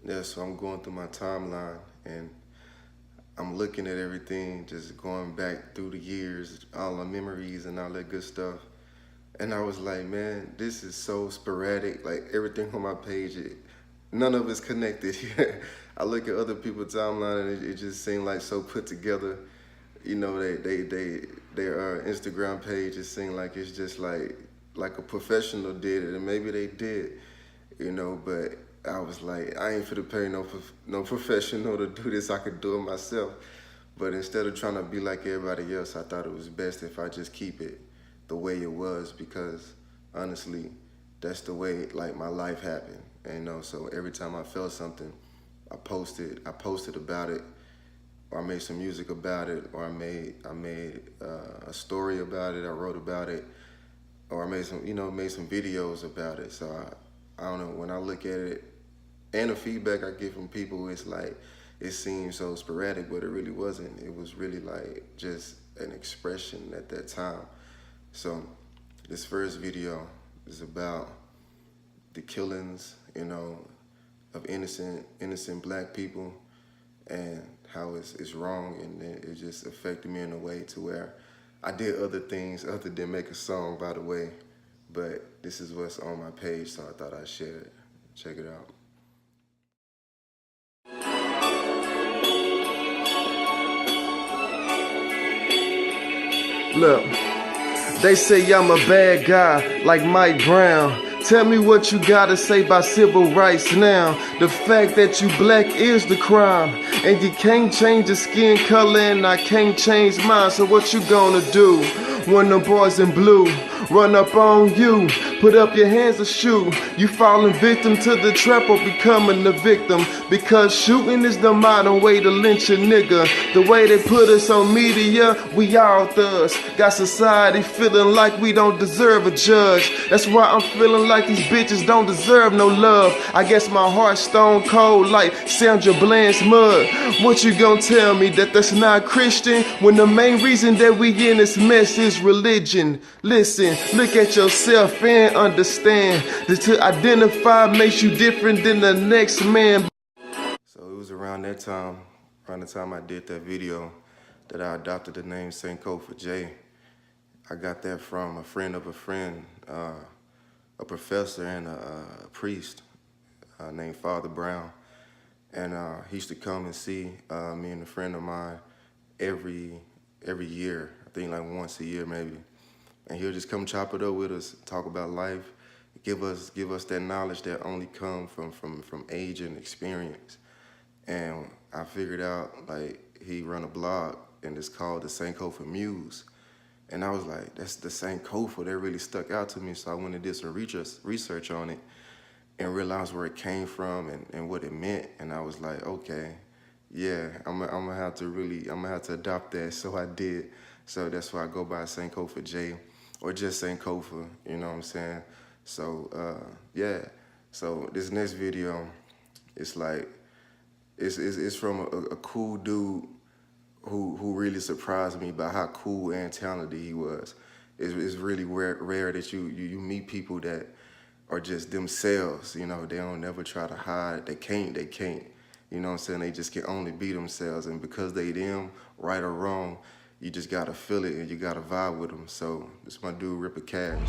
Yeah, so I'm going through my timeline and I'm looking at everything, just going back through the years, all the memories and all that good stuff. And I was like, man, this is so sporadic. Like everything on my page, none of it's connected. I look at other people's timeline and it just seemed like so put together. You know, their Instagram page, it seemed like it's just like a professional did it, and maybe they did, you know, but I was like, I ain't finna pay no professional to do this. I could do it myself. But instead of trying to be like everybody else, I thought it was best if I just keep it the way it was, because honestly, that's the way like my life happened. And, you know, so every time I felt something, I posted about it, or I made some music about it, or I made a story about it, I wrote about it, or I made some videos about it. So I don't know, when I look at it and the feedback I get from people, it's like, it seems so sporadic, but it really wasn't. It was really like just an expression at that time. So this first video is about the killings, you know, of innocent black people, and how it's wrong, and it just affected me in a way to where I did other things other than make a song, by the way, but this is what's on my page, so I thought I'd share it. Check it out. Look, they say I'm a bad guy like Mike Brown. Tell me what you gotta say about civil rights now. The fact that you black is the crime, and you can't change your skin color and I can't change mine. So what you gonna do when the boys in blue run up on you? Put up your hands or shoot. You falling victim to the trap or becoming the victim, because shooting is the modern way to lynch a nigga. The way they put us on media, we all thugs. Got society feeling like we don't deserve a judge. That's why I'm feeling like these bitches don't deserve no love. I guess my heart's stone cold like Sandra Bland's mud. What you gonna tell me, that that's not Christian, when the main reason that we in this mess is religion? Listen, look at yourself and understand that to identify makes you different than the next man. So it was around that time, around the time I did that video, that I adopted the name Sankofa J. I got that from a friend of a friend, a professor and a priest named Father Brown. And he used to come and see me and a friend of mine every year, I think like once a year maybe. And he'll just come chop it up with us, talk about life, give us that knowledge that only come from age and experience. And I figured out, like, he run a blog and it's called the Sankofa Muse. And I was like, that's the Sankofa, that really stuck out to me. So I went and did some research on it and realized where it came from and what it meant. And I was like, okay, yeah, I'm gonna have to adopt that. So I did. So that's why I go by Sankofa J, or just Sankofa, you know what I'm saying? So yeah, so this next video, it's like, it's from a cool dude who really surprised me by how cool and talented he was. It's really rare that you meet people that are just themselves, you know, they don't never try to hide, they can't, you know what I'm saying? They just can only be themselves, and because they them, right or wrong, you just gotta feel it and you gotta vibe with them. So this is my dude, Ripper Cash.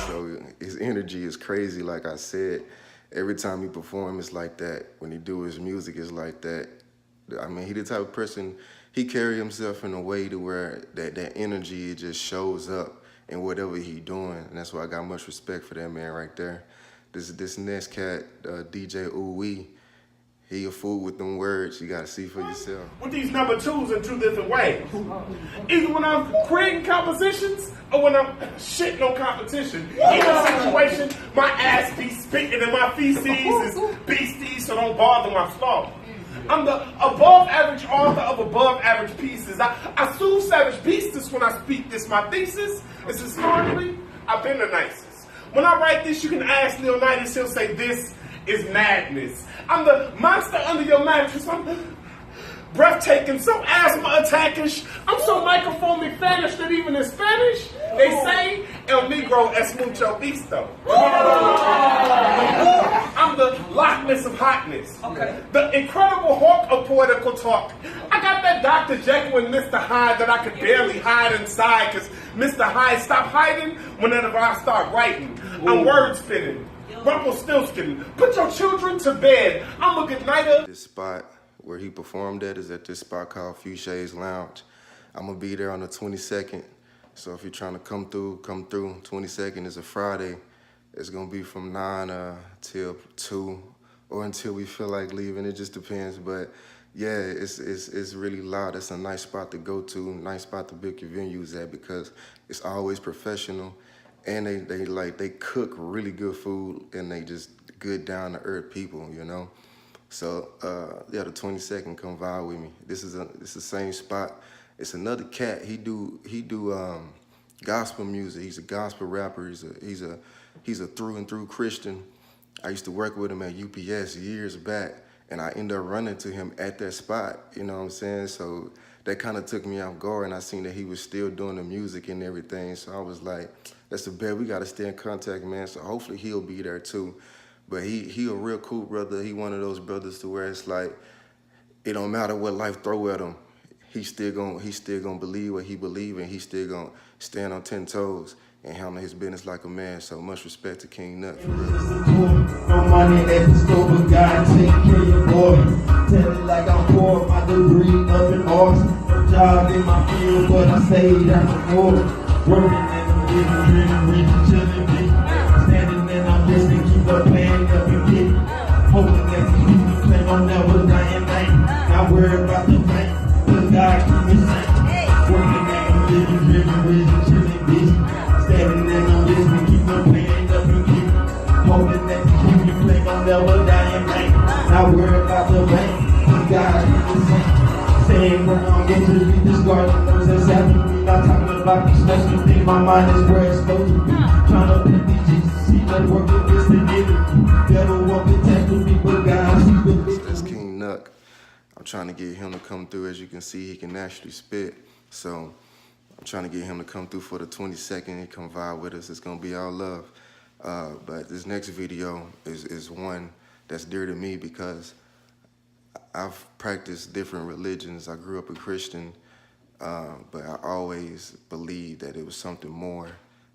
So his energy is crazy, like I said. Every time he performs, it's like that. When he do his music, it's like that. I mean, he the type of person, he carry himself in a way to where that energy, it just shows up in whatever he doing. And that's why I got much respect for that man right there. This next cat, DJ Ooh-Wee, he a fool with them words. You gotta see for yourself. With these number twos in two different ways. Either when I'm creating compositions or when I'm shitting on competition. In a situation My ass be spitting and my feces is beasties, so don't bother my sloth. I'm the above average author of above average pieces. I sue savage beasts when I speak this. My thesis is historically, I've been the nicest. When I write this, you can ask Leonidas, he'll say this is madness. I'm the monster under your mattress. I'm breathtaking, so asthma attackish. I'm so microphonic famished that even in Spanish, they say El Negro es mucho visto. I'm the Loch Ness of hotness. Okay. The incredible hawk of poetical talk. I got that Dr. Jekyll and Mr. Hyde that I could barely hide inside, because Mr. Hyde stopped hiding whenever I start writing. I'm word spinning. Rumpelstiltskin. Put your children to bed. I'm a good nighter. This spot where he performed at is at this spot called Few Shades Lounge. I'm gonna be there on the 22nd. So if you're trying to come through, come through. 22nd is a Friday. It's gonna be from 9 till 2 or until we feel like leaving. It just depends. But yeah, it's really loud. It's a nice spot to go to, nice spot to book your venues at, because it's always professional, and they cook really good food, and they just good down to earth people, you know. So yeah, the 22nd, come vibe with me. This is the same spot. It's another cat. He do gospel music. He's a gospel rapper. He's a through and through Christian. I used to work with him at UPS years back, and I ended up running to him at that spot. You know what I'm saying? So that kind of took me off guard, and I seen that he was still doing the music and everything. So I was like, that's a bet. We got to stay in contact, man. So hopefully he'll be there too. But he a real cool brother. He one of those brothers to where it's like, it don't matter what life throw at him, he's still gonna believe what he believe, and he's still gonna stand on 10 toes and handle his business like a man. So much respect to King Nut, for real. No money at the store, but God take care of your boy. Tell it like I'm poor, my degree up in Austin. No job in my field, but I stayed out the war. Working in the living, chilling, big. Standing and I'm listening, keep the plan up and get it. Hoping that you plan on never dying night. Not worried about the bank, but God keep me safe. Working and I'm living, chilling, busy. Standing and I'm listening, keep the plan up and get it. Hoping that you plan on never dying night. Not worried about the bank, but God keep me safe. Staying around, get to be discarded. Those that's after me, not talking about the special thing. My mind is where it's supposed to be. Trying to put these Jesus, see that work against the enemy. Devil won't protect me, but God, see the victory. That's King Nuck. I'm trying to get him to come through. As you can see, he can actually spit. So I'm trying to get him to come through for the 22nd and come vibe with us. It's gonna be all love. But this next video is one that's dear to me, because I've practiced different religions. I grew up a Christian, but I always believed that it was something more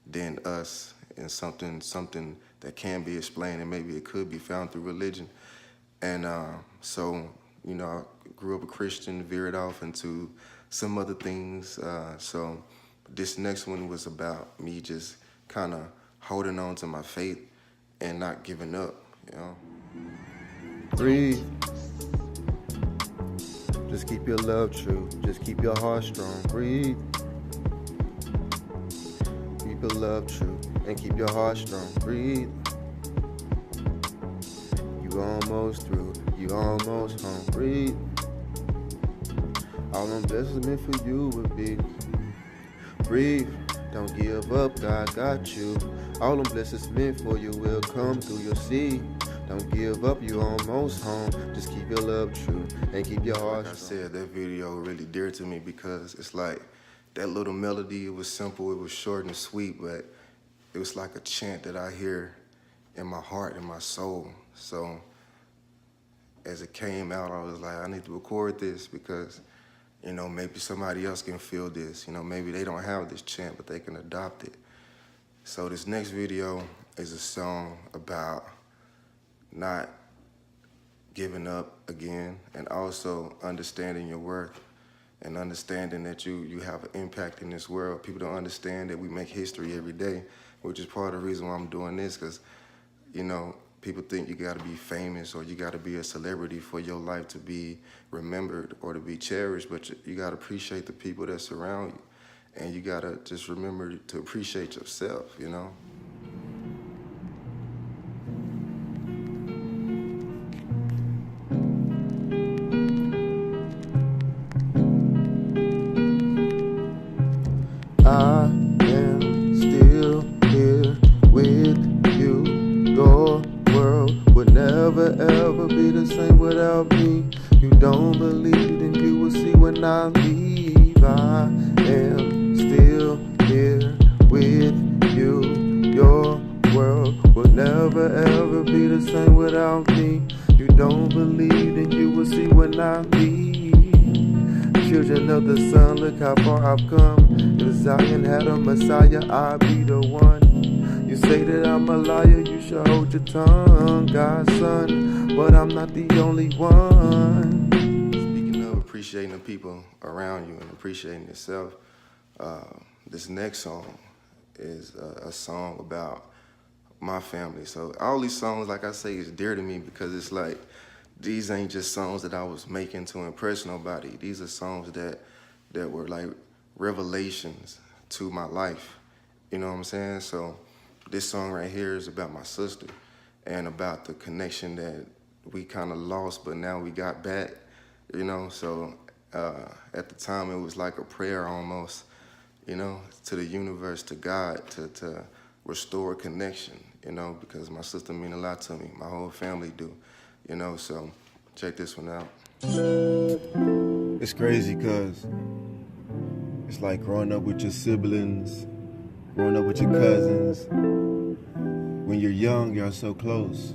than us, and something that can be explained, and maybe it could be found through religion. And so, you know, I grew up a Christian, veered off into some other things. So this next one was about me just kind of holding on to my faith and not giving up, you know. Breathe. Just keep your love true. Just keep your heart strong. Breathe. Keep your love true and keep your heart strong. Breathe. You almost through. You almost home. Breathe. All them blessings meant for you would be. Breathe. Don't give up. God got you. All them blessings meant for you will come through your seed. Don't give up, you almost home. Just keep your love true and keep your heart. Like I said, that video really dear to me, because it's like that little melody, it was simple, it was short and sweet, but it was like a chant that I hear in my heart and my soul. So as it came out, I was like, I need to record this, because, you know, maybe somebody else can feel this. You know, maybe they don't have this chant, but they can adopt it. So this next video is a song about not giving up again, and also understanding your worth, and understanding that you have an impact in this world. People don't understand that we make history every day, which is part of the reason why I'm doing this, because, you know, people think you gotta be famous or you gotta be a celebrity for your life to be remembered or to be cherished, but you gotta appreciate the people that surround you, and you gotta just remember to appreciate yourself, you know? without me. You don't believe, then you will see when I leave. I am still here with you. Your world will never ever be the same without me. You don't believe, then you will see when I leave. Children of the sun, look how far I've come. If Zion had a Messiah, I'd be the one. You say that I'm a liar, you should hold your tongue, God's son, but I'm not the only one. Speaking of appreciating the people around you and appreciating yourself, this next song is a song about my family. So all these songs, like I say, is dear to me because it's like, these ain't just songs that I was making to impress nobody. These are songs that were like revelations to my life. You know what I'm saying? So this song right here is about my sister and about the connection that we kind of lost, but now we got back, you know? So at the time, it was like a prayer almost, you know, to the universe, to God, to restore a connection, you know, because my sister mean a lot to me. My whole family do, you know, so check this one out. It's crazy because it's like growing up with your siblings, growing up with your cousins. When you're young, you're so close.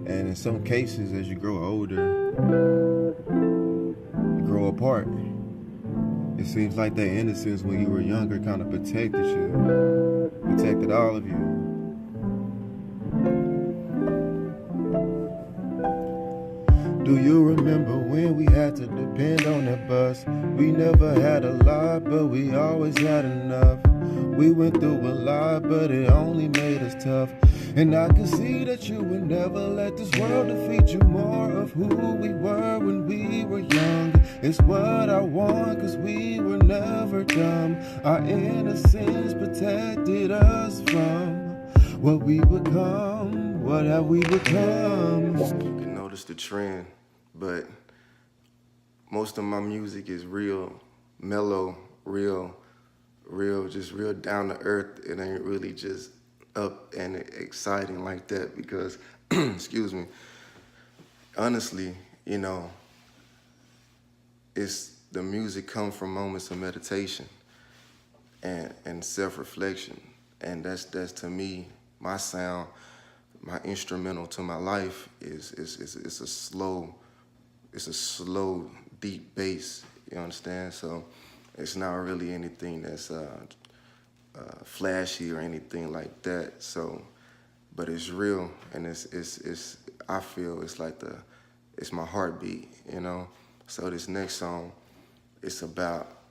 And in some cases, as you grow older, you grow apart. It seems like that innocence when you were younger kind of protected you, protected all of you. Do you remember when we had to depend on that bus? We never had a lot, but we always had enough. We went through a lot, but it only made us tough. And I could see that you would never let this world defeat you. More of who we were when we were young. It's what I want, cause we were never dumb. Our innocence protected us from what we become. What have we become? You can notice the trend, but most of my music is real mellow, real, just real down to earth. It ain't really just up and exciting like that because, excuse me, honestly, you know, it's the music comes from moments of meditation and self-reflection. And that's to me, my sound, my instrumental to my life is a slow, deep bass, you understand? So it's not really anything that's flashy or anything like that. So, but it's real, and it's I feel it's like it's my heartbeat, you know? So this next song, it's about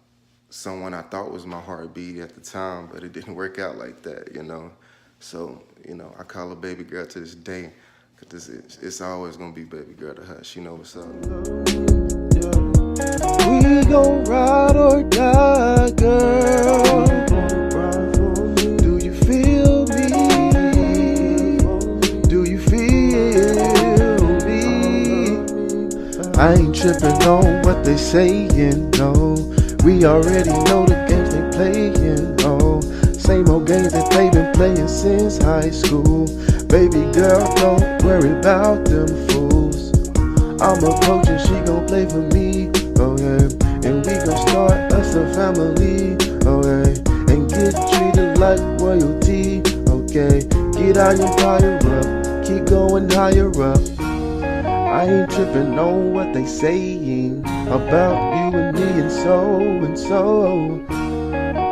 someone I thought was my heartbeat at the time, but it didn't work out like that, you know? So, you know, I call her baby girl to this day, because it's always gonna be baby girl to her. She know what's up. We gon' ride or die, girl. Do you feel me? Do you feel me? I ain't tripping on what they saying, no. We already know the games they playing, oh. Same old games that they been playing since high school. Baby girl, don't worry about them fools. I'm a coach and she gon' play for me, oh yeah. And we gon' start us a family, oh yeah. And get treated like royalty, okay. Get our empire up, keep going higher up. I ain't tripping on what they saying about you and me and so.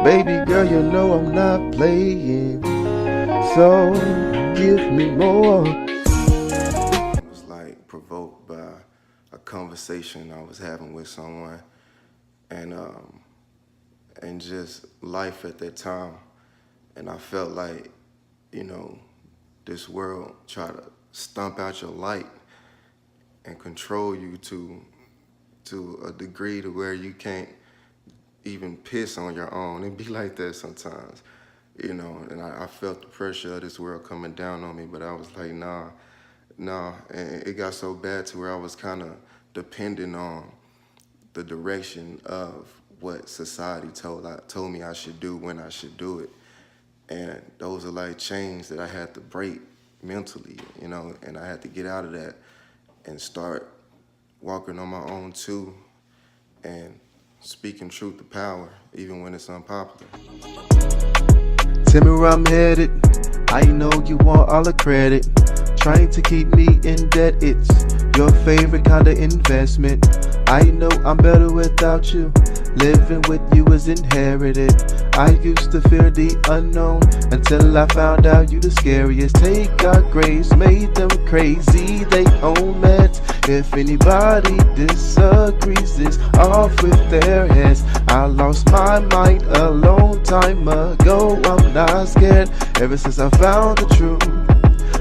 Baby girl, you know I'm not playing, so give me more. It was like provoked by a conversation I was having with someone, and just life at that time. And I felt like, you know, this world try to stomp out your light and control you to a degree to where you can't even piss on your own. It be like that sometimes, you know, and I felt the pressure of this world coming down on me, but I was like, nah. And it got so bad to where I was kind of dependent on the direction of what society told me I should do when I should do it. And those are like chains that I had to break mentally, you know, and I had to get out of that and start walking on my own too, and speaking truth to power, even when it's unpopular. Tell me where I'm headed. I know you want all the credit. Trying to keep me in debt, it's your favorite kind of investment. I know I'm better without you. Living with you is inherited. I used to fear the unknown until I found out you the scariest. Take God grace, made them crazy. They own meds. If anybody disagrees, it's off with their heads. I lost my mind a long time ago. I'm not scared ever since I found the truth.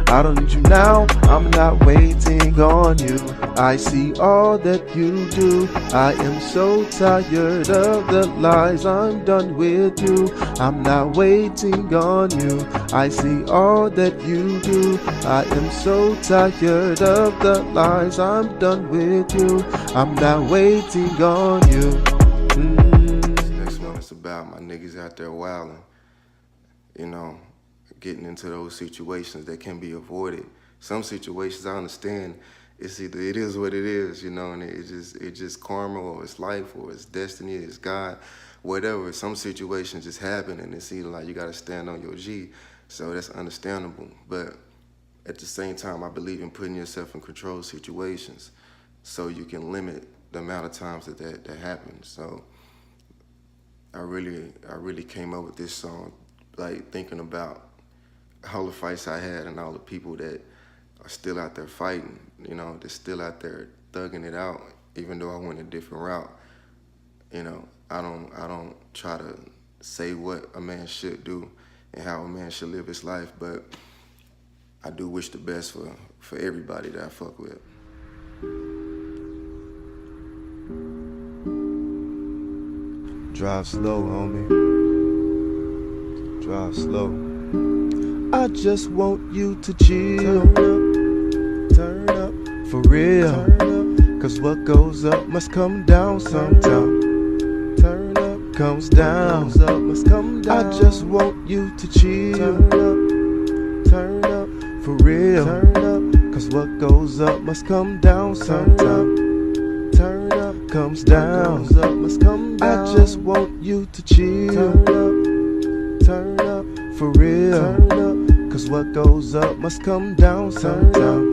I don't need you now, I'm not waiting on you. I see all that you do. I am so tired of the lies, I'm done with you. I'm not waiting on you. I see all that you do. I am so tired of the lies, I'm done with you. I'm not waiting on you. This next one is about my niggas out there wilding. You know, getting into those situations that can be avoided. Some situations I understand, it's either it is what it is, you know, and it's just karma, or it's life, or it's destiny, it's God, whatever. Some situations just happen, and it's either like you gotta stand on your G, so that's understandable. But at the same time, I believe in putting yourself in control situations so you can limit the amount of times that happens. So I really came up with this song, like thinking about all the fights I had and all the people that are still out there fighting, you know, they're still out there thugging it out, even though I went a different route. You know, I don't try to say what a man should do and how a man should live his life, but I do wish the best for everybody that I fuck with. Drive slow, homie. Drive slow. I just want you to chill. Turn up, for real. Cause what goes up must come down sometime. Turn up, comes down. Must come down. I just want you to chill. Turn up, for real. Cause what goes up must come down sometime. Turn up, comes down. Must come down. I just want you to chill. Turn up, for real. Cause what goes up must come down sometime.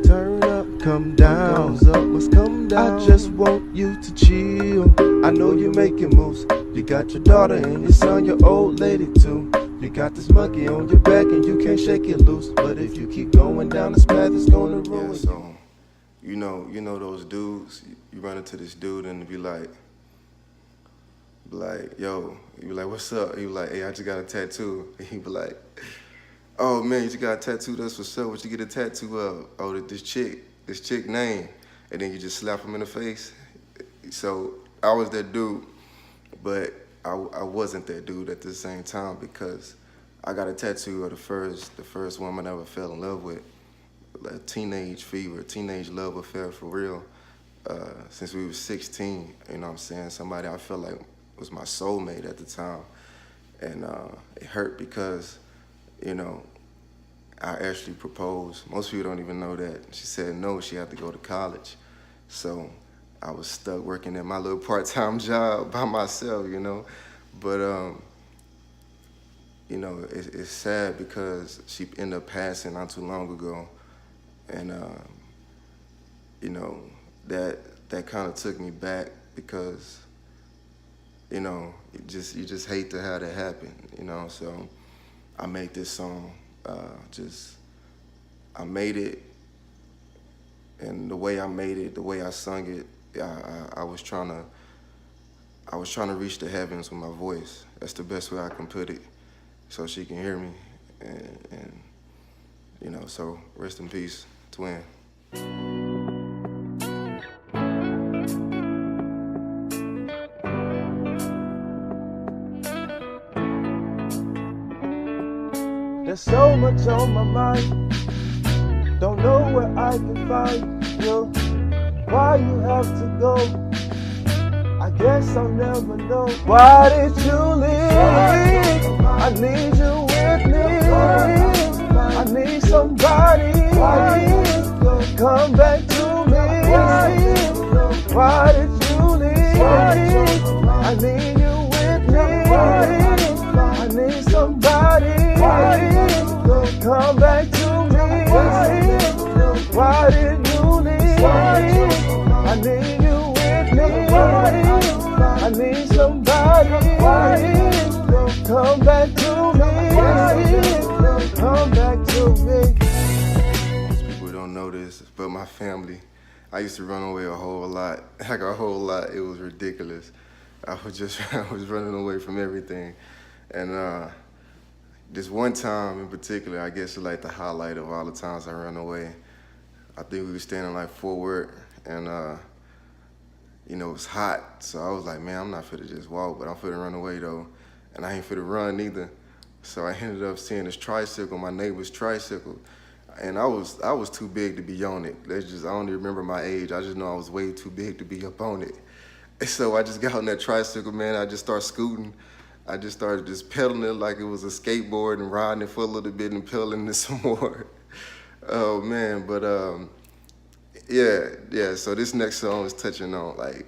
Turn up, come down. Must come down. I just want you to chill. I know you're making moves. You got your daughter and your son, your old lady too. You got this monkey on your back and you can't shake it loose. But if you keep going down this path, it's gonna ruin you. So, you know those dudes, you run into this dude and be like, yo, you be like, what's up? You be like, hey, I just got a tattoo. And he be like, oh man, you just got a tattoo, that's what's up. What you get a tattoo of? Oh, this chick name. And then you just slap him in the face. So I was that dude, but I wasn't that dude at the same time, because I got a tattoo of the first woman I ever fell in love with. A teenage fever, teenage love affair for real. Since we were 16, you know what I'm saying? Somebody I felt like was my soulmate at the time. And it hurt because, you know, I actually proposed. Most people don't even know that. She said no, she had to go to college. So I was stuck working at my little part-time job by myself, you know. But, you know, it's sad because she ended up passing not too long ago. And, you know, that kind of took me back because, you know, you just hate to have that happen, you know. So I made this song, I made it, and the way I made it, the way I sung it, I was trying to reach the heavens with my voice. That's the best way I can put it, so she can hear me, and you know. So rest in peace, twin. There's so much on my mind. Don't know where I can find you. Why you have to go? I guess I'll never know. Why did you leave? I need you with me. I need somebody. Come back to me. come back to me. Why did you leave? I need you with me. I need somebody. Come back to me. Come back to me. Most people don't know this, but my family, I used to run away a whole lot. Like a whole lot. It was ridiculous. I was running away from everything. And this one time in particular, I guess it's like the highlight of all the times I ran away. I think we were standing like Fort Worth, and you know, it was hot. So I was like, man, I'm not fit to just walk, but I'm fit to run away though. And I ain't fit to run either. So I ended up seeing this tricycle, my neighbor's tricycle. And I was too big to be on it. I don't even remember my age. I just know I was way too big to be up on it. And so I just got on that tricycle, man. I just started scooting. I just started just pedaling it like it was a skateboard and riding it for a little bit and pedaling it some more. Oh man, but yeah. So this next song is touching on like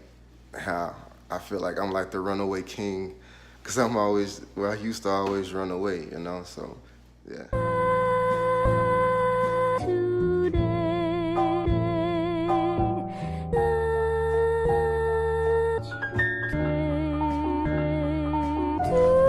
how I feel like I'm like the runaway king, cause I used to always run away, you know. So yeah.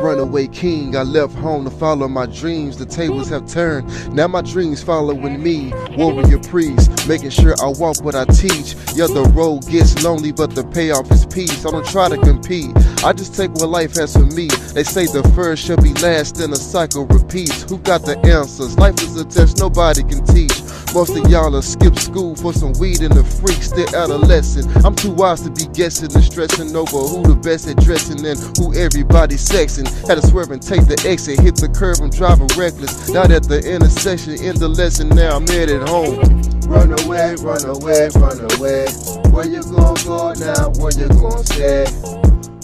Runaway king, I left home to follow my dreams. The tables have turned, now my dreams following me. Warrior priest, making sure I walk what I teach. Yeah, the road gets lonely, but the payoff is peace. I don't try to compete, I just take what life has for me. They say the first shall be last, and the cycle repeats. Who got the answers? Life is a test nobody can teach. Most of y'all have skipped school for some weed and the freaks, they're adolescent. I'm too wise to be guessing and stressing over who the best at dressing and who everybody's sexing. Had to swerve and take the exit, hit the curve, I'm driving reckless. Not at the intersection, in the lesson, now I'm headed home. Run away, run away, run away. Where you gonna go now, where you gonna stay?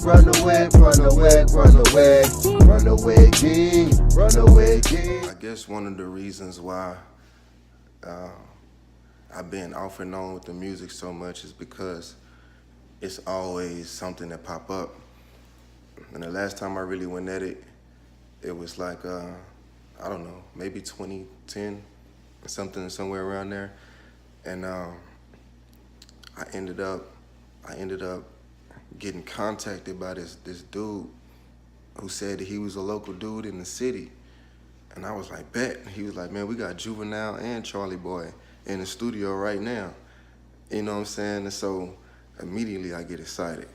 Run away, run away, run away. Run away king, run away king. I guess one of the reasons why I've been off and on with the music so much is because it's always something that pop up. And the last time I really went at it, it was like, I don't know, maybe 2010, somewhere around there. And I ended up getting contacted by this dude who said that he was a local dude in the city. And I was like, bet. He was like, man, we got Juvenile and Charlie Boy in the studio right now. You know what I'm saying? And so immediately I get excited.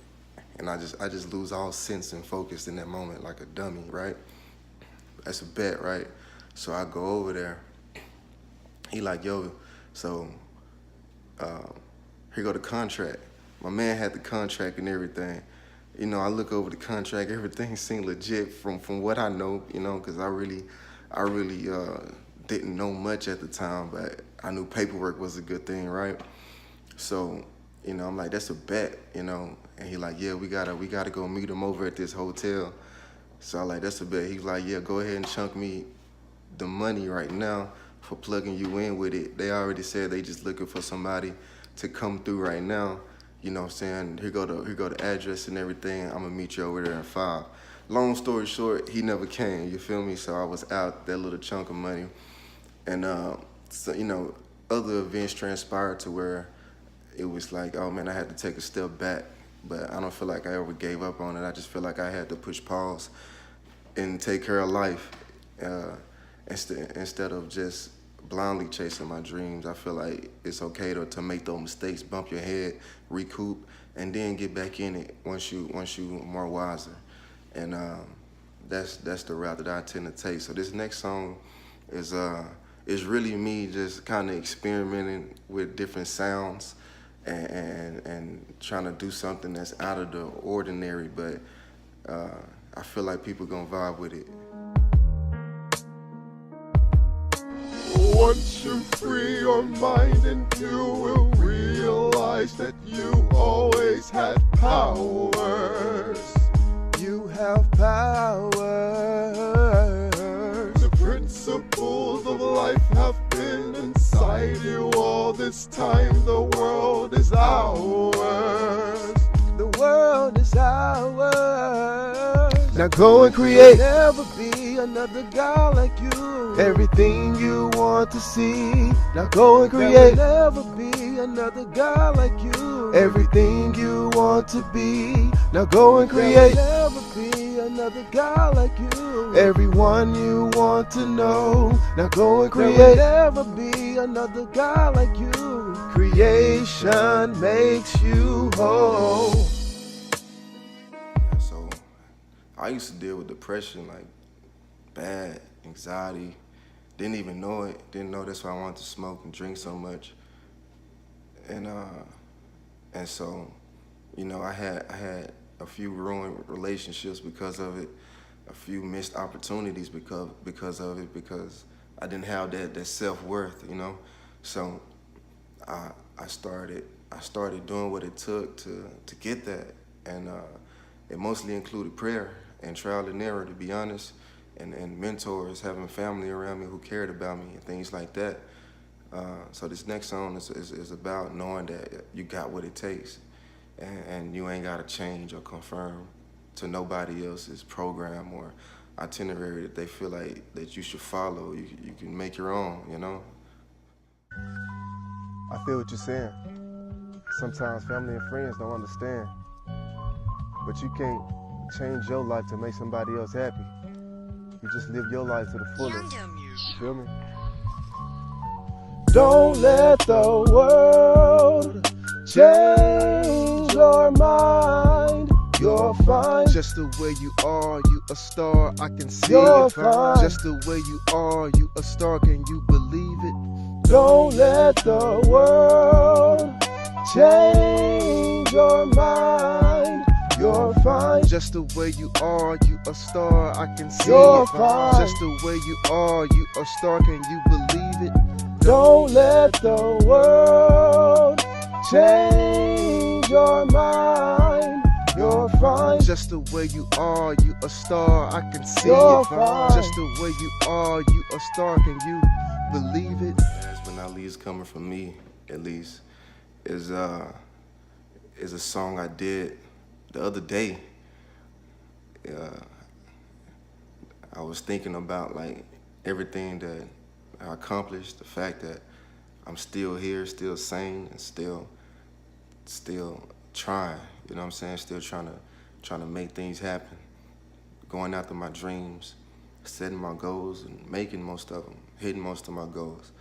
And I just lose all sense and focus in that moment like a dummy, right? That's a bet, right? So I go over there. He like, yo, so here go the contract. My man had the contract and everything. You know, I look over the contract, everything seemed legit from what I know, you know, because I really didn't know much at the time, but I knew paperwork was a good thing, right? So, you know, I'm like, that's a bet, you know. And he like, yeah, we gotta go meet him over at this hotel. So I like, that's a bet. He's like, yeah, go ahead and chunk me the money right now for plugging you in with it. They already said they just looking for somebody to come through right now. You know what I'm saying? Here go the address and everything. I'm gonna meet you over there in 5. Long story short, he never came, you feel me? So I was out that little chunk of money. And so, you know, other events transpired to where it was like, oh man, I had to take a step back. But I don't feel like I ever gave up on it. I just feel like I had to push pause and take care of life instead of just blindly chasing my dreams. I feel like it's okay to make those mistakes, bump your head, recoup, and then get back in it once you more wiser. And that's the route that I tend to take. So this next song is really me just kind of experimenting with different sounds and trying to do something that's out of the ordinary, but I feel like people gonna vibe with it. Once you free your mind and you will realize that you always had powers. You have powers. The principles of life have been inside you all this time. The world is ours. The world is ours. Now go and create. Never be be another guy like you. Everything you want to see, now go and create. There will never be another guy like you. Everything you want to be, now go and create. There will never be another guy like you. Everyone you want to know, now go and create. There will never be another guy like you. Creation makes you whole. So I used to deal with depression, like bad anxiety. Didn't even know it. Didn't know that's why I wanted to smoke and drink so much. And so, you know, I had a few ruined relationships because of it, a few missed opportunities because of it, because I didn't have that self-worth, you know. So I started doing what it took to get that, and it mostly included prayer and trial and error, to be honest, and mentors, having family around me who cared about me and things like that. So this next song is about knowing that you got what it takes, and you ain't got to change or conform to nobody else's program or itinerary that they feel like that you should follow. You can make your own, you know? I feel what you're saying. Sometimes family and friends don't understand, but you can't change your life to make somebody else happy. You just live your life to the fullest. You feel me? Don't let the world change your mind. You're fine. Just the way you are, you a star. I can see you're fine. Just the way you are, you a star. Can you believe it? Don't let the world change your mind. You're fine. Just the way you are, you a star. I can see you're fine. Just the way you are, you a star. Can you believe it? Don't let the world change your mind. You're fine. Just the way you are, you a star. I can see you're fine. Just the way you are, you a star. Can you believe it? That's when Ali's coming from me, at least, is a song I did the other day. I was thinking about like everything that I accomplished, the fact that I'm still here, still sane, and still trying. You know what I'm saying? Still trying to make things happen, going after my dreams, setting my goals and making most of them, hitting most of my goals.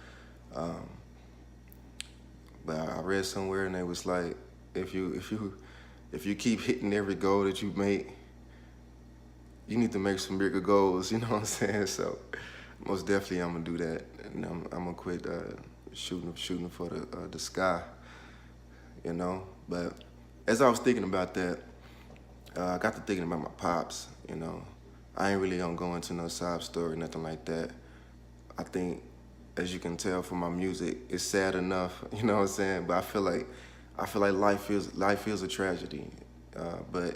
But I read somewhere and it was like, if you keep hitting every goal that you make, you need to make some bigger goals. You know what I'm saying? So most definitely I'm gonna do that, and I'm gonna quit shooting for the sky. You know, but as I was thinking about that, I got to thinking about my pops. You know, I ain't really gonna go into no sob story, nothing like that. I think, as you can tell from my music, it's sad enough. You know what I'm saying? But I feel like life is a tragedy, but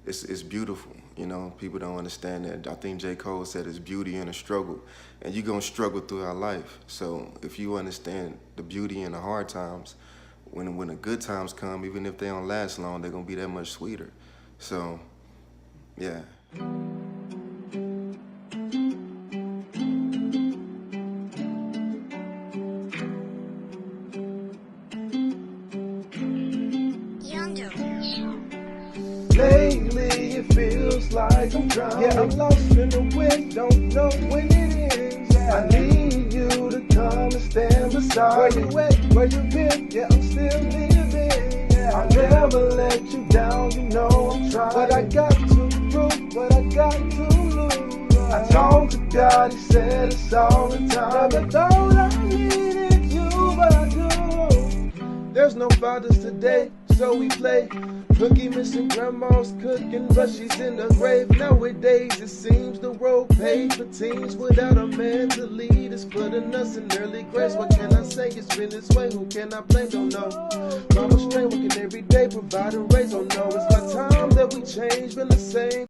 it's beautiful. You know, people don't understand that. I think J. Cole said it's beauty in a struggle, and you're gonna struggle throughout life. So if you understand the beauty in the hard times, when the good times come, even if they don't last long, they're gonna be that much sweeter. So, yeah. Lately it feels like I'm drowning. Yeah, I'm lost in the wind, don't know when it ends. Yeah, I need you to come and stand beside me. Where you at? Where you been? Yeah, I'm still living. Yeah, I'll never let you down, you know I'm trying. But I got to prove, what I got to lose. I talked to God, he said it's all the time. Never thought I needed you, but I do. There's no fathers today, so we play cookie missing grandma's cooking, but she's in the grave. Nowadays it seems the road paved for teens without a man to lead us, putting us in early grades. What can I say? It's been this way. Who can I blame? Don't know. Mama straight working every day, providing raise. Don't know. It's my time that we changed, been the same.